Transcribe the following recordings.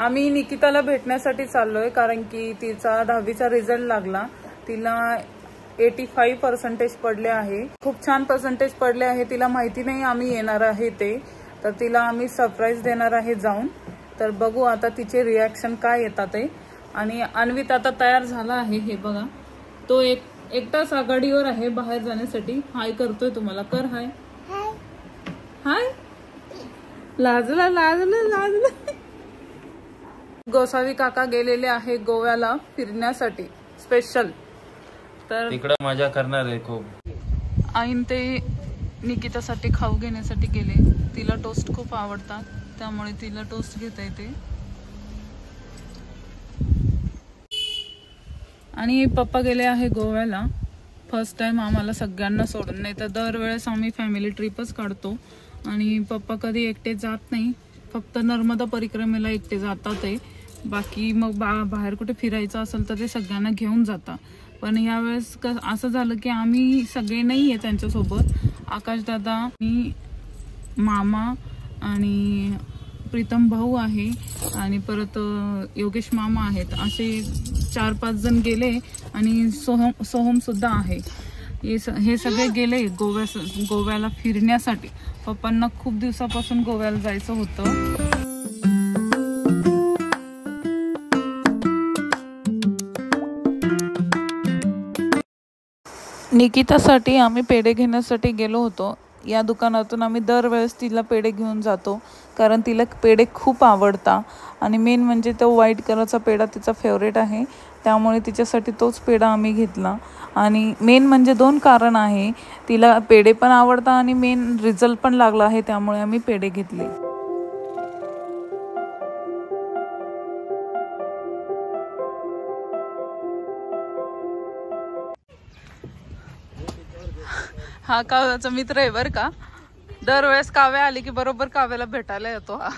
आम्ही निकिताला भेटण्यासाठी चाललोय कारण की तिचा 10वीचा रिझल्ट लागला। तिला 85% पडले आहे। खूप छान पर्सेंटेज पडले आहे। तिला माहिती नाही आम्ही येणार आहे ते, तर तिला आम्ही सरप्राईज देणार आहे जाऊन। तर बघू आता तिचे रिॲक्शन काय येतात ते। आणि अन्वित आता तयार झाला आहे, हे बघा तो एकटाच आघाडीवर आहे बाहेर जाण्यासाठी। हाय करतोय तुम्हाला, कर हाय हाय। लाजला लाजला लाजला। गोसावी काका गेलेले आहे गोव्याला फिरण्यासाठी स्पेशल, तर तिकडे मजा करणार आहे खूप। आईन ते निकितासाठी खाऊ घेण्यासाठी गेले। तिला टोस्ट खूप आवडतात त्यामुळे तिला टोस्ट घेता येते। आणि पप्पा गेले आहे गोव्याला फर्स्ट टाइम आम्हाला सगळ्यांना सोडून। नाही तर दरवेळेस आम्ही फॅमिली ट्रिपच काढतो आणि पप्पा कधी एकटे जात नाही, फक्त नर्मदा परिक्रमेला एकटे जातात ते। बाकी मग बाहेर कुठे फिरायचं असेल तर ते सगळ्यांना घेऊन जातात। पण यावेळेस असं झालं की आम्ही सगळे नाही आहे त्यांच्यासोबत। आकाश दादा, मी, मामा आणि प्रीतम भाऊ आहे आणि परत योगेश मामा आहेत, असे 4-5 जण गेले आणि सोहम सुद्धा आहे। हे सगळे गेले गोव्याला फिरण्यासाठी। पप्पांना खूप दिवसापासून गोव्याला जायचं होतं। निकितासाठी आम्ही पेढे घेण्यासाठी गेलो होतो। या दुकानातून आम्ही दरवेळेस तिला पेढे घेऊन जातो कारण तिला पेढे खूप आवडतात आणि मेन म्हणजे तो व्हाईट कलरचा पेढा तिचा फेवरेट आहे, त्यामुळे तिच्यासाठी तोच पेढा आम्ही घेतला। आणि मेन म्हणजे 2 कारण आहे, तिला पेढे पण आवडतात आणि मेन रिझल्ट पण लागला आहे त्यामुळे आम्ही पेढे घेतले। हा काव्याचा मित्र आहे बर का। दरवेळेस काव्या आली की बरोबर काव्याला भेटायला येतो हा।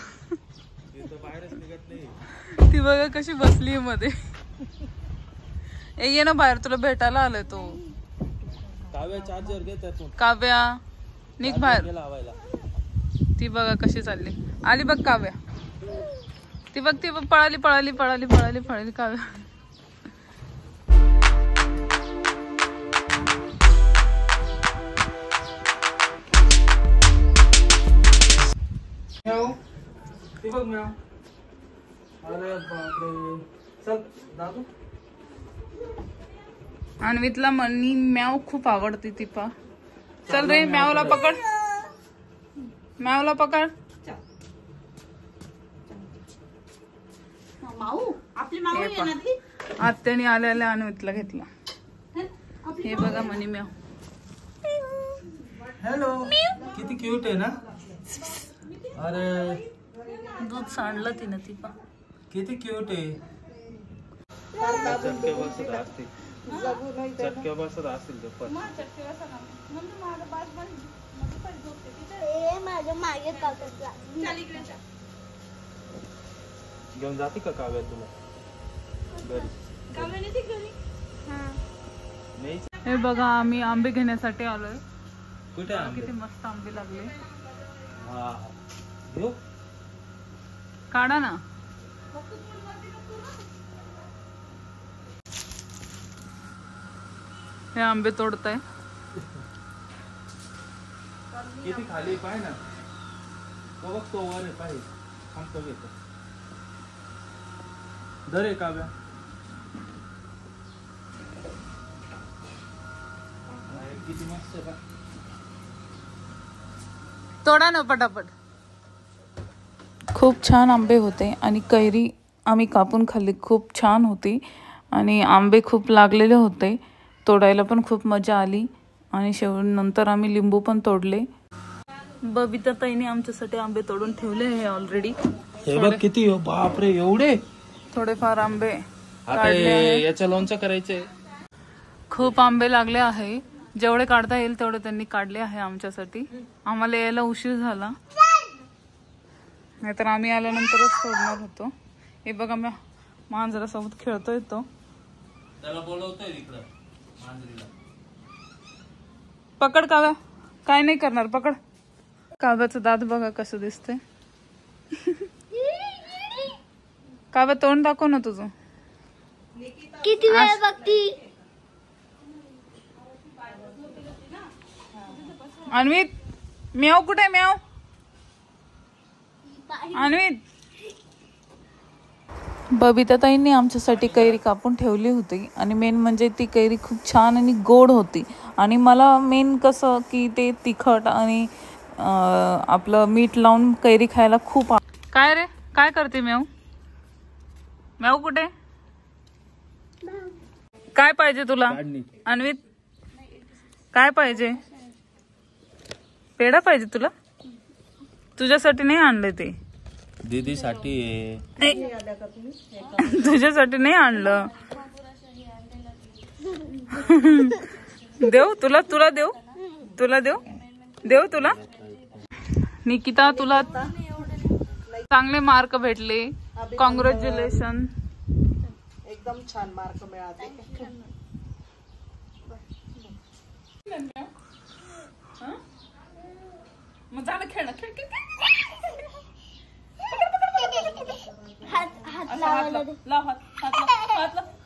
ती बघा कशी बसली मध्ये। ये ना बाहेर, तुला भेटायला आलोय तो। काव्या चार्जर घेतात, काव्या निघ बाहेर। ती बघा कशी चालली, आली बघ काव्या। ती बघ पळाली पळाली पळाली पळाली पळाली काव्या। अरे बापरे, चल दादू। अन्वितला मनी म्याव खूप आवडते ती पा। चल रे म्यावला पकड, म्यावला पकड। आत्याने आल्याला अन्वितला घेतला। हे बघा मनी म्याव। हॅलो, किती क्यूट आहे ना। अरे दूध सांडलं तिने ती पा, किती क्यूट आहे। चटक्या बसत असतील ते पण। घेऊन जाते का काव्या तुला घरी? हे बघा आम्ही आंबे घेण्यासाठी आलोय। कुठे आंबे? किती मस्त आंबे लागले। हा घेऊ, काढा ना। हे आंबे तोडताय। किती खाली पाय ना, तो बघ तो वर आहे पाय, थांबतो घेतो। धरे काव्या, किती मस्त आहे। तोडा ना पटापट। खूप छान आंबे होते आणि कैरी आम्ही कापून खाल्ली, खूप छान होती आणि आंबे खूप लागलेले होते, तोडायला पण खूप मजा आली। आणि नंतर आम्ही लिंबू पण तोडले। बबिता ताईने आमच्यासाठी आंबे तोडून ठेवले आहे ऑलरेडी। हे बघ किती, बापरे एवढे। थोडेफार आंबे आता याचं लोणचं करायचंय। खूप आंबे लागले आहे, जेवढे काढता येईल तेवढे त्यांनी काढले आहे आमच्यासाठी। आम्हाला यायला उशीर झाला, नाहीतर आम्ही आल्यानंतरच सोडणार होतो। हे बघा मी मांजरासोबत खेळतोय, तो त्याला बोलवतोय इकडं मांजरीला। पकड काव्या, काय नाही करणार, पकड। काव्याचं दात बघा कसं दिसतंय। का बा तोंड दाखव ना तुझं. किती वेळ बघती. अन्वित म्याव कुठे म्याव. अन्वित. बबिताताईंनी आमच्यासाठी कैरी कापून ठेवली होती आणि मेन म्हणजे ती कैरी खूप छान आणि गोड होती. आणि मला मेन कसं की ते तिखट आणि आपलं मीठ लावून कैरी खायला खूप. काय रे काय करते म्याव. म्याव कुठे. काय पाहिजे तुला अन्वित. काय पाहिजे. पेढा पाहिजे तुला. तुझ्यासाठी नाही आणलं ते. दीदीसाठी तुझ्यासाठी नाही आणलं. देऊ तुला. तुला देऊ. तुला देऊ. देऊ तुला. निकिता तुला चांगले मार्क भेटले. कॉंग्रॅच्युलेशन. एकदम छान मार्क मिळाले. मग झालं खेळणं. खेळ खेळ लाव हात.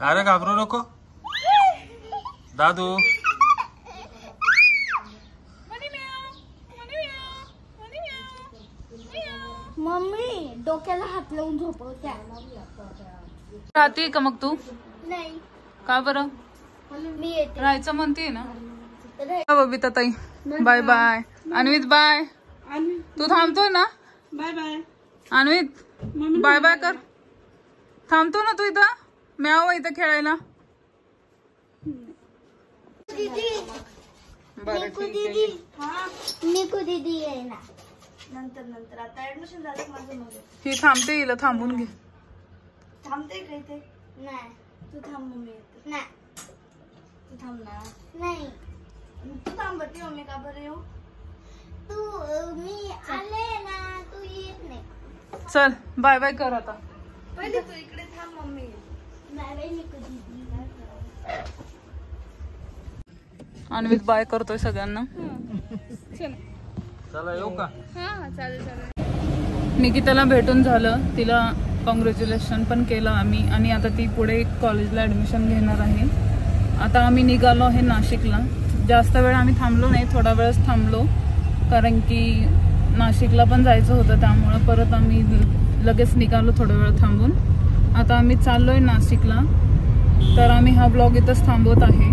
अरे घाबरू नको दादू. मम्मी डोक्याला हात लावून झोपवत्या. राहते का मग तू. नाही का बरं. मी येते. राहायचं म्हणते ना. बबिता ताई बाय बाय. अन्वित बाय. तू थांबतोय ना. Bye bye. Anvit bye bye कर. थांबतो ना तू इथं. म्याव इथं खेळायला. दीदी निकू दीदी. निकू दीदी आहे ना. नंतर आता ऍडमिशन झालं माझं. मग ही थांबते. हिला थांबून घे. थांबते का इथे. नाही तू थांब. मम्मी येते. नाही तू थांब ना. नाही तू थांबते. मम्मी का बरं येऊ. तू मी आले ना. तू येत नाही. चल बाय बाय कर आता. पहिले तू इकडे थांब. मम्मी बाय बाय निकू दीदी. अन्वित बाय करतोय सगळ्यांना. चला येऊ का. निकिताला भेटून झालं. तिला कॉंग्रॅच्युलेशन पण केलं आम्ही. आणि आता ती पुढे कॉलेजला ऍडमिशन घेणार आहे. आता आम्ही निघालो आहे नाशिकला. जास्त वेळ आम्ही थांबलो नाही. थोडा वेळच थांबलो कारण की नाशिकला पण जायचं होतं. त्यामुळं परत आम्ही लगेच निघालो थोडा वेळ थांबून. आता आम्ही चाललोय नाशिकला. तर आम्ही हा ब्लॉग इथंच थांबवत आहे.